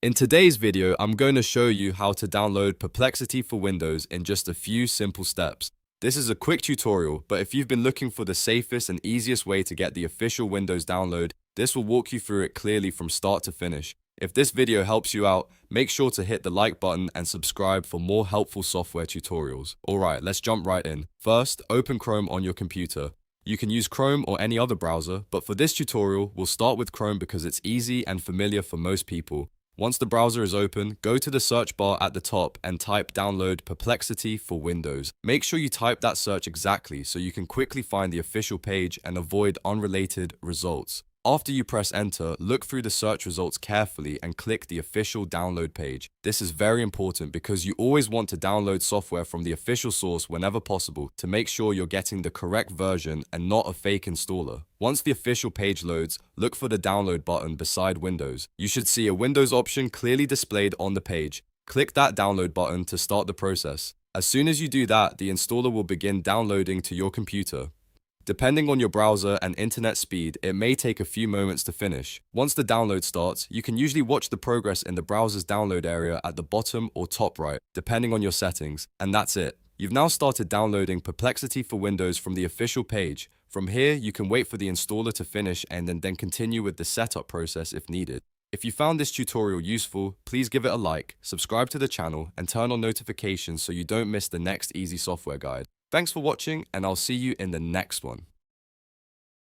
In today's video, I'm going to show you how to download Perplexity for Windows in just a few simple steps. This is a quick tutorial, but if you've been looking for the safest and easiest way to get the official Windows download, this will walk you through it clearly from start to finish. If this video helps you out, make sure to hit the like button and subscribe for more helpful software tutorials. Alright, let's jump right in. First, open Chrome on your computer. You can use Chrome or any other browser, but for this tutorial, we'll start with Chrome because it's easy and familiar for most people. Once the browser is open, go to the search bar at the top and type download Perplexity for Windows. Make sure you type that search exactly so you can quickly find the official page and avoid unrelated results. After you press enter, look through the search results carefully and click the official download page. This is very important because you always want to download software from the official source whenever possible to make sure you're getting the correct version and not a fake installer. Once the official page loads, look for the download button beside Windows. You should see a Windows option clearly displayed on the page. Click that download button to start the process. As soon as you do that, the installer will begin downloading to your computer. Depending on your browser and internet speed, it may take a few moments to finish. Once the download starts, you can usually watch the progress in the browser's download area at the bottom or top right, depending on your settings, and that's it. You've now started downloading Perplexity for Windows from the official page. From here, you can wait for the installer to finish and then continue with the setup process if needed. If you found this tutorial useful, please give it a like, subscribe to the channel, and turn on notifications so you don't miss the next easy software guide. Thanks for watching, and I'll see you in the next one.